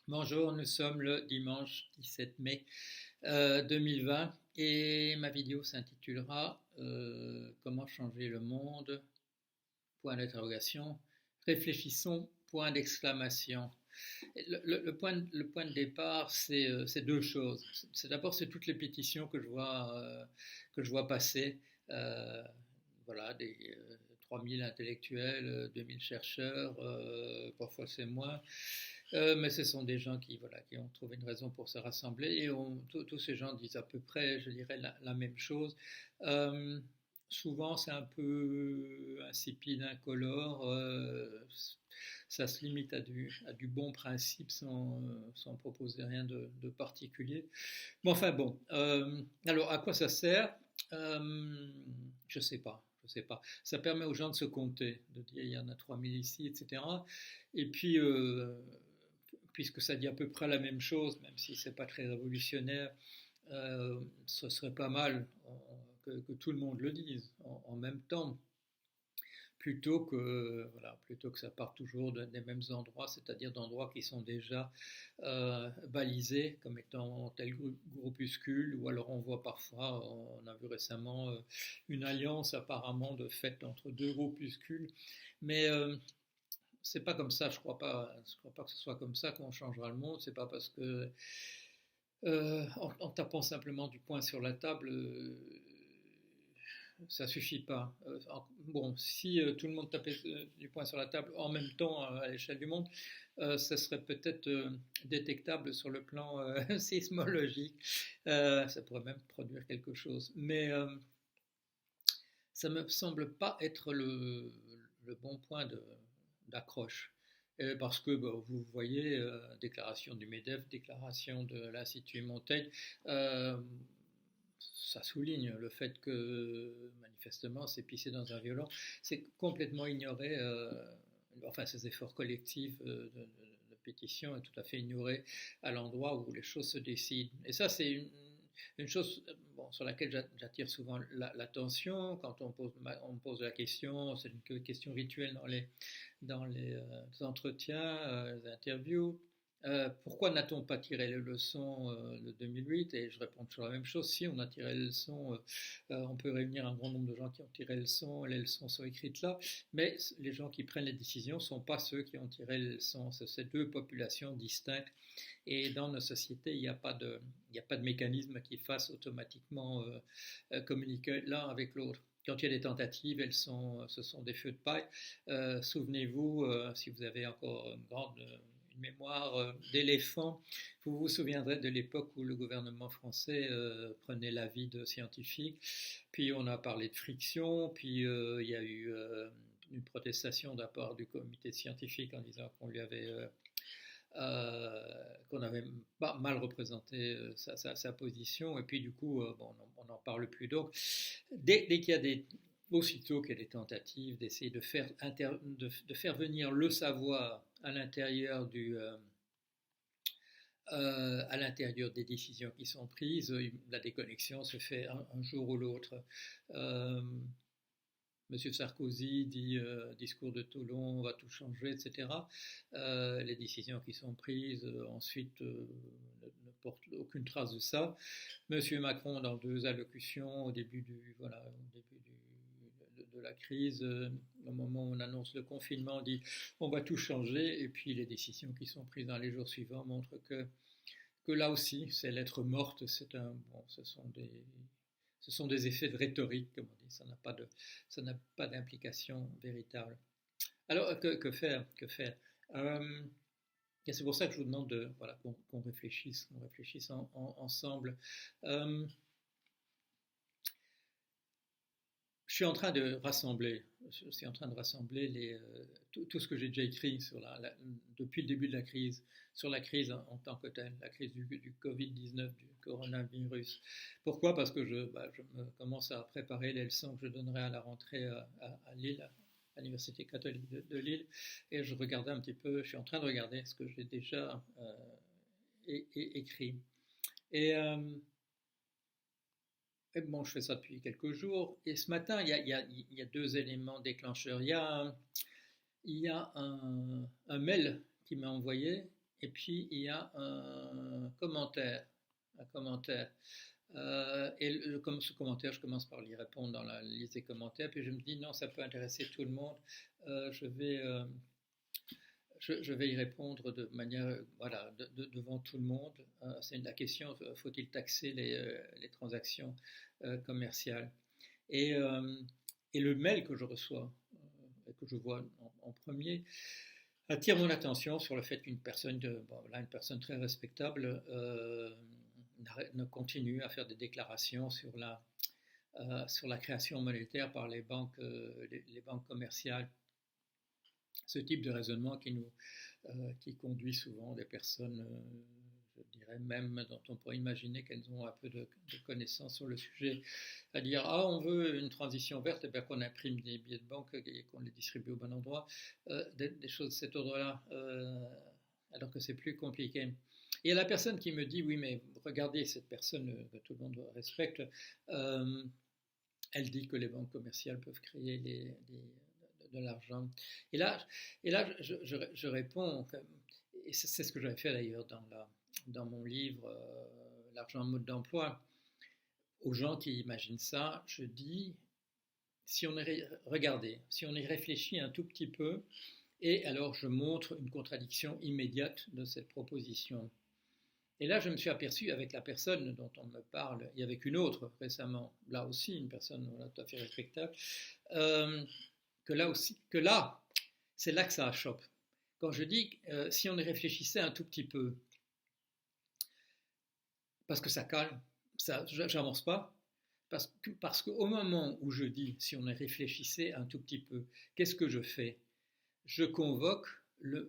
Bonjour, nous sommes le dimanche 17 mai 2020 et ma vidéo s'intitulera Comment changer le monde? Point d'interrogation. Réfléchissons, point d'exclamation. Le point de départ, c'est deux choses. D'abord, c'est toutes les pétitions que je vois passer. Euh, voilà, des 3000 intellectuels, 2000 chercheurs, parfois c'est moins. Mais ce sont des gens qui ont trouvé une raison pour se rassembler et tous ces gens disent à peu près, je dirais, la même chose. Euh, Souvent, c'est un peu insipide, incolore. Ça se limite à du bon principe sans proposer rien de particulier. Mais enfin bon, alors à quoi ça sert? Euh, je ne sais pas. Je sais pas. Ça permet aux gens de se compter, de dire il y en a 3000 ici, etc. Et puis, puisque ça dit à peu près la même chose, même si c'est pas très révolutionnaire, ce serait pas mal que tout le monde le dise en même temps, plutôt que ça parte toujours des mêmes endroits, c'est-à-dire d'endroits qui sont déjà balisés comme étant tel groupuscule, ou alors on voit parfois, on a vu récemment une alliance apparemment de fait entre deux groupuscules, mais c'est pas comme ça, je crois pas que ce soit comme ça qu'on changera le monde. C'est pas parce que en tapant simplement du poing sur la table, ça suffit pas. Bon, si tout le monde tapait du poing sur la table en même temps à l'échelle du monde, ça serait peut-être détectable sur le plan sismologique. Ça pourrait même produire quelque chose. Mais ça me semble pas être le bon point d'accroche. Parce que vous voyez, déclaration du MEDEF, déclaration de l'Institut Montaigne, euh, ça souligne le fait que manifestement c'est pissé dans un violon, c'est complètement ignoré, enfin ces efforts collectifs de pétition est tout à fait ignoré à l'endroit où les choses se décident. Et ça c'est une chose bon, sur laquelle j'attire souvent l'attention quand on me pose la question, c'est une question rituelle dans les entretiens, les interviews. Pourquoi n'a-t-on pas tiré les leçons de 2008? Et je réponds toujours la même chose. Si on a tiré les leçons, on peut réunir un grand nombre de gens qui ont tiré les leçons. Les leçons sont écrites là. Mais les gens qui prennent les décisions ne sont pas ceux qui ont tiré les leçons. C'est deux populations distinctes. Et dans nos sociétés, il n'y a pas de mécanisme qui fasse automatiquement communiquer l'un avec l'autre. Quand il y a des tentatives, ce sont des feux de paille. Souvenez-vous, si vous avez encore une mémoire d'éléphant, vous vous souviendrez de l'époque où le gouvernement français prenait l'avis de scientifiques. Puis on a parlé de friction, puis il y a eu une protestation de la part du comité scientifique en disant qu'on avait pas mal représenté sa position, et puis du coup, bon, on n'en parle plus. Donc, dès qu'il y a aussitôt qu'il y a des tentatives d'essayer de faire venir le savoir à l'intérieur des décisions qui sont prises, la déconnexion se fait un jour ou l'autre. Euh, Monsieur Sarkozy dit discours de Toulon, on va tout changer, etc. Les décisions qui sont prises ensuite ne portent aucune trace de ça. Monsieur Macron, dans deux allocutions au début de la crise, au moment où on annonce le confinement, dit on va tout changer, et puis les décisions qui sont prises dans les jours suivants montrent que là aussi, c'est lettre morte, ce sont des effets de rhétorique, comme on dit, ça n'a pas d'implication véritable. Alors, que faire? Que faire? Euh, et c'est pour ça que je vous demande voilà, qu'on réfléchisse ensemble. Euh, je suis en train de rassembler, tout ce que j'ai déjà écrit depuis le début de la crise, sur la crise en tant que telle, la crise du Covid-19, du coronavirus. Pourquoi? Parce que je me commence à préparer les leçons que je donnerai à la rentrée à Lille, à l'Université catholique de Lille, et je suis en train de regarder ce que j'ai déjà écrit. Et bon, je fais ça depuis quelques jours. Et ce matin, il y a deux éléments déclencheurs. Il y a un mail qui m'a envoyé et puis il y a un commentaire. Un commentaire. Comme ce commentaire, je commence par y répondre dans la liste des commentaires, puis je me dis non, ça peut intéresser tout le monde. Je vais je vais y répondre de manière, voilà, devant tout le monde. C'est la question, faut-il taxer les transactions commerciales et, et le mail que je reçois, que je vois en premier, attire mon attention sur le fait qu'une personne, une personne très respectable, ne continue à faire des déclarations sur la création monétaire par les banques commerciales. Ce type de raisonnement qui conduit souvent des personnes, je dirais même, dont on pourrait imaginer qu'elles ont un peu de connaissances sur le sujet, à dire ah, on veut une transition verte, et bien qu'on imprime des billets de banque et qu'on les distribue au bon endroit, des choses de cet ordre-là, alors que c'est plus compliqué. Et il y a la personne qui me dit oui, mais regardez, cette personne que tout le monde respecte, elle dit que les banques commerciales peuvent créer de l'argent. Et là je réponds, et c'est ce que j'avais fait d'ailleurs dans mon livre L'argent en mode d'emploi, aux gens qui imaginent ça, je dis, regardez, si on y réfléchit un tout petit peu, et alors je montre une contradiction immédiate de cette proposition. Et là, je me suis aperçu avec la personne dont on me parle, et avec une autre récemment, là aussi, une personne tout à fait respectable, que là, c'est là que ça achoppe. Quand je dis, si on y réfléchissait un tout petit peu, parce que ça calme, j'avance pas, parce qu'au moment où je dis, si on y réfléchissait un tout petit peu, qu'est-ce que je fais? Je convoque le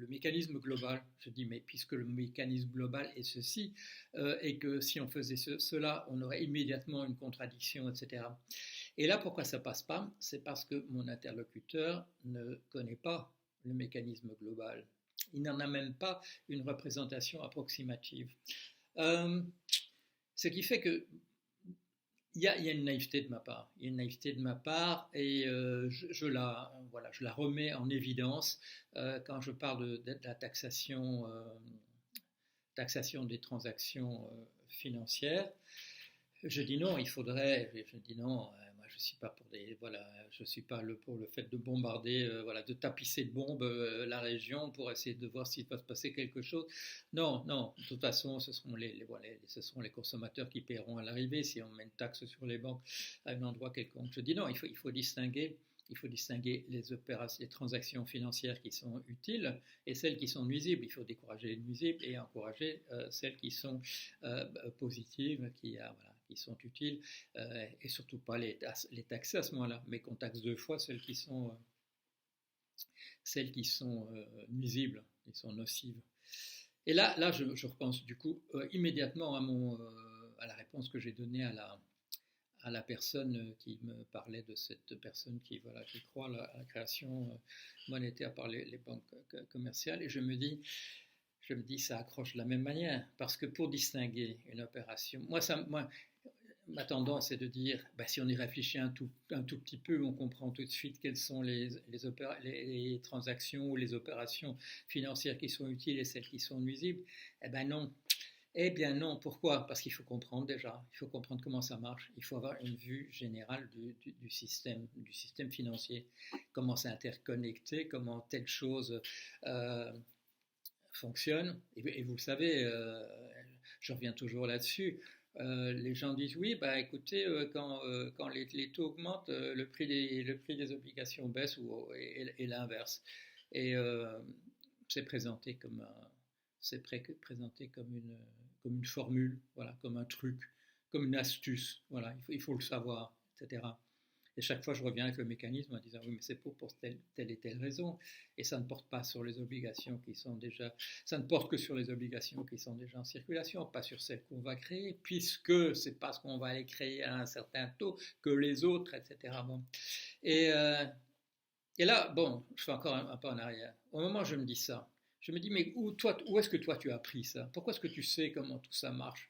mécanisme global. Je dis, mais puisque le mécanisme global est ceci, et que si on faisait cela, on aurait immédiatement une contradiction, etc. Et là, pourquoi ça passe pas? C'est parce que mon interlocuteur ne connaît pas le mécanisme global. Il n'en a même pas une représentation approximative. Ce qui fait que il y a une naïveté de ma part. Il y a une naïveté de ma part et je la remets en évidence quand je parle de la taxation des transactions financières. Je dis non, je dis non, moi je suis pas je suis pas pour le fait de bombarder, de tapisser de bombes la région pour essayer de voir s'il va se passer quelque chose. Non, de toute façon, ce seront les consommateurs qui paieront à l'arrivée si on met une taxe sur les banques à un endroit quelconque. Je dis non, il faut distinguer. Il faut distinguer les transactions financières qui sont utiles et celles qui sont nuisibles. Il faut décourager les nuisibles et encourager celles qui sont positives, qui sont utiles, et surtout pas les taxer à ce moment-là, mais qu'on taxe deux fois celles qui sont nuisibles, qui sont nocives. Et là je repense du coup immédiatement à la réponse que j'ai donnée à la personne qui me parlait de cette personne qui croit à la création monétaire par les banques commerciales, et je me dis ça accroche de la même manière, parce que pour distinguer une opération, ma tendance est de dire, si on y réfléchit un tout petit peu, on comprend tout de suite quelles sont les transactions ou les opérations financières qui sont utiles et celles qui sont nuisibles. Eh bien non, pourquoi? Parce qu'il faut comprendre déjà, il faut comprendre comment ça marche, il faut avoir une vue générale du système financier, comment c'est interconnecté, comment telle chose fonctionne, et vous le savez, je reviens toujours là-dessus. Les gens disent oui, écoutez, quand les taux augmentent, le prix des obligations baisse et l'inverse. Et c'est présenté comme une formule, comme un truc, comme une astuce. Voilà, il faut le savoir, etc. Et chaque fois, je reviens avec le mécanisme en disant oui, mais c'est pour telle et telle raison. Et ça ne porte pas sur les obligations ça ne porte que sur les obligations qui sont déjà en circulation, pas sur celles qu'on va créer, puisque c'est parce qu'on va les créer à un certain taux que les autres, etc. Bon. Et là, je fais encore un pas en arrière. Au moment où je me dis ça, je me dis, mais où est-ce que toi tu as appris ça? Pourquoi est-ce que tu sais comment tout ça marche?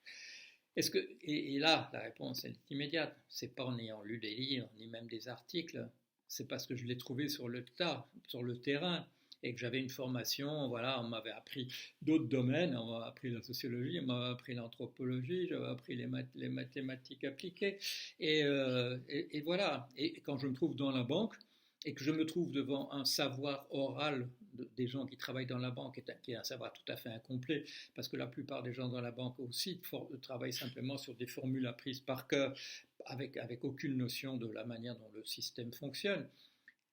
Et là, la réponse est immédiate. C'est pas en ayant lu des livres, ni même des articles. C'est parce que je l'ai trouvé sur le tas, sur le terrain. et que j'avais une formation, voilà, on m'avait appris d'autres domaines, on m'a appris la sociologie, on m'a appris l'anthropologie, j'avais appris les mathématiques appliquées, et voilà. Et quand je me trouve dans la banque, et que je me trouve devant un savoir oral des gens qui travaillent dans la banque, qui est un savoir tout à fait incomplet, parce que la plupart des gens dans la banque aussi travaillent simplement sur des formules apprises par cœur, avec aucune notion de la manière dont le système fonctionne.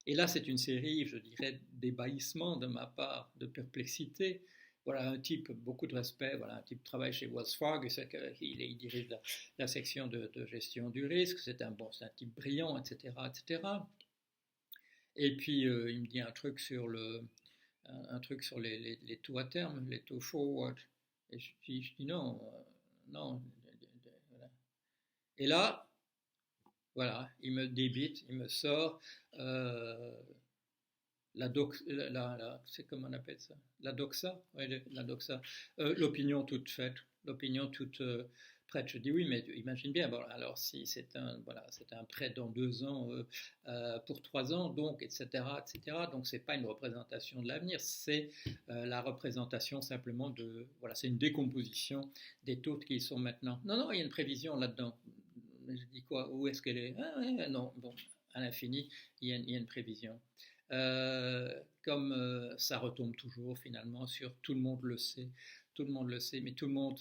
Et là, c'est une série, je dirais, d'ébahissement de ma part, de perplexité. Voilà un type, beaucoup de respect, voilà un type travaille chez Wells Fargo, il dirige la section de gestion du risque, c'est un type brillant, etc., etc. Et puis il me dit un truc sur les taux à terme, les taux forward. Et je dis non, non. Voilà. Et là, voilà, il me débite, il me sort c'est comment on appelle ça, la doxa, ouais, la doxa, l'opinion toute faite, l'opinion toute prête. Je dis oui, mais imagine bien, bon, alors si c'est un prêt dans 2 ans pour 3 ans, donc etc., etc. Donc c'est pas une représentation de l'avenir, c'est la représentation simplement voilà, c'est une décomposition des taux qui sont maintenant. Non, non, il y a une prévision là-dedans. Je dis quoi? Où est-ce qu'elle est? Ah, ouais, non, bon, à l'infini, il y a une prévision. Comme ça retombe toujours finalement sur tout le monde le sait, tout le monde le sait, mais tout le monde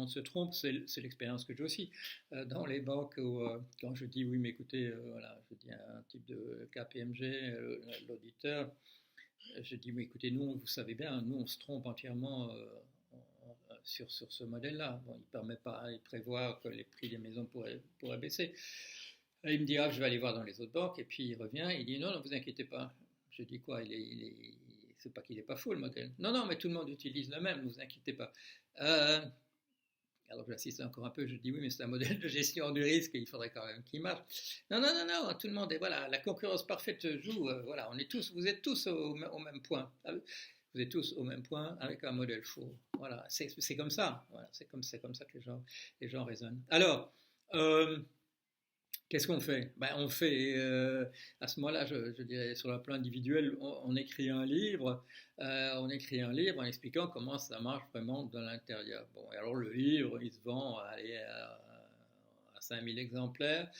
se trompe. C'est l'expérience que j'ai aussi dans les banques où quand je dis oui, mais écoutez, voilà, je dis à un type de KPMG, l'auditeur, je dis mais écoutez, nous, vous savez bien, nous on se trompe entièrement. Sur ce modèle-là. Bon, il ne permet pas, il prévoit que les prix des maisons pourraient baisser. Et il me dit, ah, je vais aller voir dans les autres banques, et puis il revient, il dit, non, ne vous inquiétez pas. Je dis quoi, c'est pas qu'il n'est pas fou le modèle. Non, non, mais tout le monde utilise le même, ne vous inquiétez pas. Alors j'insiste encore un peu, je dis oui, mais c'est un modèle de gestion du risque, et il faudrait quand même qu'il marche. Non, non, non, non, tout le monde est, voilà, la concurrence parfaite joue, voilà, vous êtes tous au même point. Vous êtes tous au même point avec un modèle faux. Voilà, c'est comme ça. Voilà, c'est comme ça que les gens raisonnent. Alors, qu'est-ce qu'on fait? On fait, à ce moment-là, je dirais, sur le plan individuel, on écrit un livre. On écrit un livre en expliquant comment ça marche vraiment de l'intérieur. Bon, et alors le livre, il se vend à 5000 exemplaires.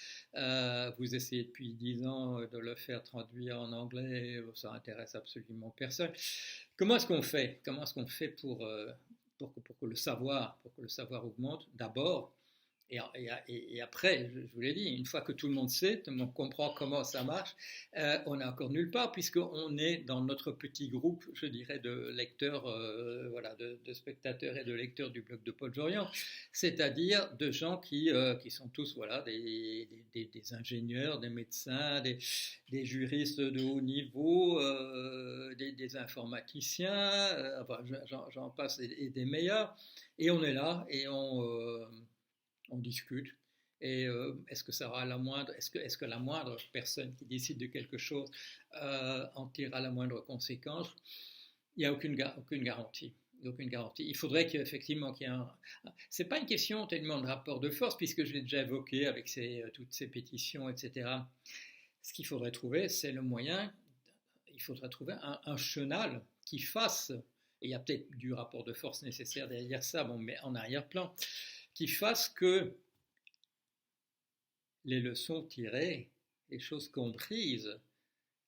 Vous essayez depuis 10 ans de le faire traduire en anglais, ça intéresse absolument personne. Comment est-ce qu'on fait? Comment est-ce qu'on fait pour que le savoir augmente? D'abord, et après, je vous l'ai dit, une fois que tout le monde sait, tout le monde comprend comment ça marche, on n'est encore nulle part, puisqu'on est dans notre petit groupe, je dirais, de lecteurs, voilà, de spectateurs et de lecteurs du blog de Paul Jorian, c'est-à-dire de gens qui sont tous, voilà, des ingénieurs, des médecins, des juristes de haut niveau, des informaticiens, enfin, j'en passe, et des meilleurs, et on est là, et on discute. Et est-ce que la moindre personne qui décide de quelque chose en tirera la moindre conséquence? Il n'y a aucune garantie. Aucune garantie. Il faudrait qu'effectivement qu'il y ait c'est pas une question tellement de rapport de force, puisque je l'ai déjà évoqué avec toutes ces pétitions, etc. Ce qu'il faudrait trouver, c'est le moyen. Il faudrait trouver un chenal qui fasse, et il y a peut-être du rapport de force nécessaire derrière ça, bon, mais en arrière-plan, qui fasse que les leçons tirées, les choses comprises,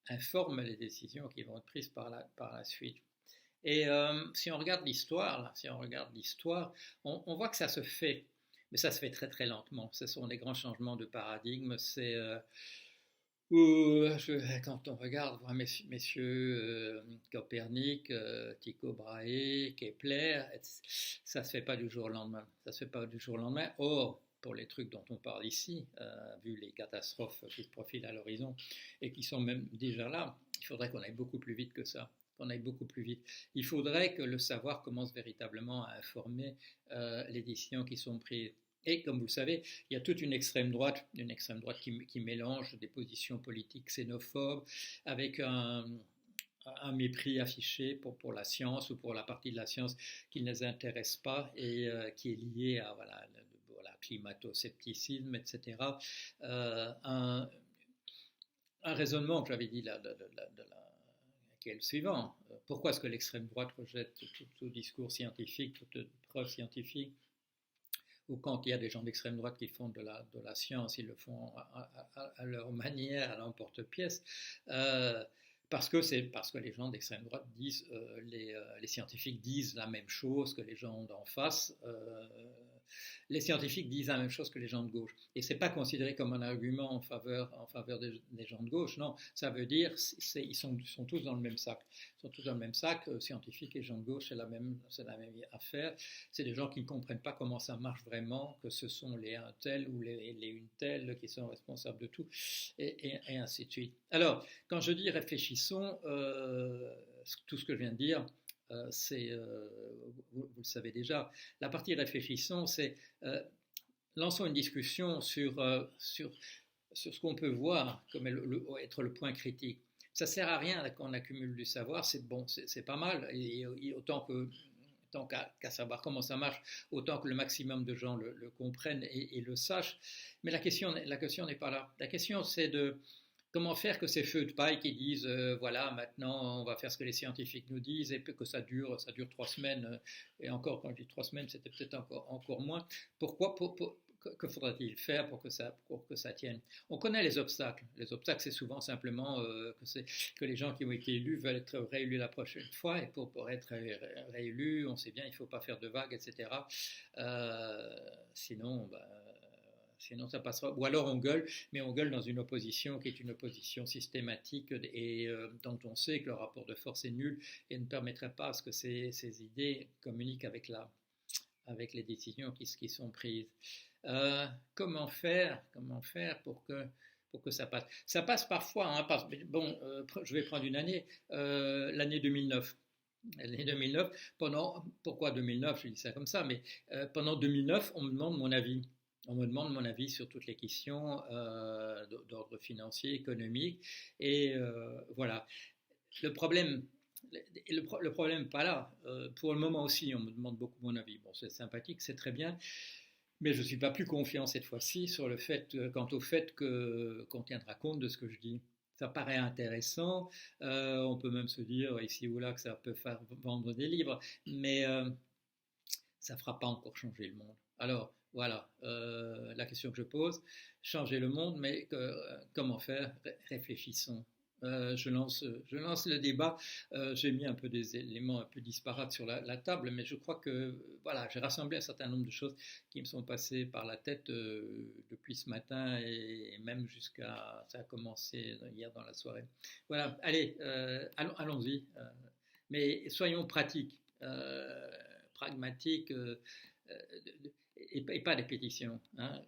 informent les décisions qui vont être prises par la suite. Et si on regarde l'histoire, on voit que ça se fait, mais ça se fait très très lentement. Ce sont des grands changements de paradigme. C'est quand on regarde messieurs Copernic, Tycho Brahe, Kepler, ça se fait pas du jour au lendemain. Ça se fait pas du jour au lendemain. Or, pour les trucs dont on parle ici, vu les catastrophes qui se profilent à l'horizon et qui sont même déjà là, il faudrait qu'on aille beaucoup plus vite que ça. Il faudrait que le savoir commence véritablement à informer les décisions qui sont prises. Et comme vous le savez, il y a toute une extrême droite qui mélange des positions politiques xénophobes avec un mépris affiché pour la science ou pour la partie de la science qui ne les intéresse pas et qui est lié à voilà, climato-scepticisme, etc. Un raisonnement que j'avais dit là, qui est le suivant. Pourquoi est-ce que l'extrême droite rejette tout discours scientifique, toute preuve scientifique? Ou quand il y a des gens d'extrême droite qui font de la science, ils le font à leur manière, à l'emporte-pièce. Parce que les gens d'extrême droite disent, les scientifiques disent la même chose que les gens d'en face. Les scientifiques disent la même chose que les gens de gauche. Et c'est pas considéré comme un argument en faveur des gens de gauche. Non, ça veut dire ils sont tous dans le même sac. Ils sont tous dans le même sac. Scientifiques et gens de gauche, c'est la même affaire. C'est des gens qui ne comprennent pas comment ça marche vraiment, que ce sont les un tel ou les une telle qui sont responsables de tout, et ainsi de suite. Alors, quand je dis réfléchissons, tout ce que je viens de dire, vous le savez déjà, la partie réfléchissons, c'est lançons une discussion sur ce qu'on peut voir comme être le point critique. Ça ne sert à rien qu'on accumule du savoir, c'est bon, c'est pas mal, et autant qu'à savoir comment ça marche, autant que le maximum de gens le comprennent et le sachent. Mais la question n'est pas là. La question, c'est de comment faire que ces feux de paille qui disent voilà, maintenant on va faire ce que les scientifiques nous disent et que ça dure 3 semaines, et encore quand je dis 3 semaines c'était peut-être encore moins. Que faudrait-il faire pour que ça tienne? On connaît les obstacles. Les obstacles, c'est souvent simplement que les gens qui ont été élus veulent être réélus la prochaine fois, et pour être réélus, on sait bien, il ne faut pas faire de vagues, etc. Sinon, ça passera. Ou alors on gueule, mais on gueule dans une opposition qui est une opposition systématique et dont on sait que le rapport de force est nul et ne permettrait pas à ce que ces idées communiquent avec les décisions qui sont prises. Comment faire pour que ça passe? Ça passe parfois, hein, je vais prendre une année, l'année 2009. L'année 2009, pourquoi 2009, je dis ça comme ça, mais pendant 2009, on me demande mon avis. On me demande mon avis sur toutes les questions d'ordre financier, économique, et voilà. Le problème pas là. Pour le moment aussi, on me demande beaucoup mon avis. Bon, c'est sympathique, c'est très bien, mais je ne suis pas plus confiant cette fois-ci quant au fait qu'on tiendra compte de ce que je dis. Ça paraît intéressant, on peut même se dire ici ou là que ça peut faire vendre des livres, mais ça ne fera pas encore changer le monde. Alors, voilà la question que je pose. Changer le monde, mais comment faire? Réfléchissons. Je lance le débat. J'ai mis un peu des éléments un peu disparates sur la table, mais je crois que voilà, j'ai rassemblé un certain nombre de choses qui me sont passées par la tête depuis ce matin et même ça a commencé hier dans la soirée. Voilà, allez, allons-y. Mais soyons pratiques, pragmatiques. Et pas des pétitions. Hein.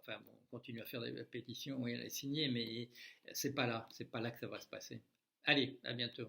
Enfin, bon, on continue à faire des pétitions et à les signer, mais c'est pas là que ça va se passer. Allez, à bientôt.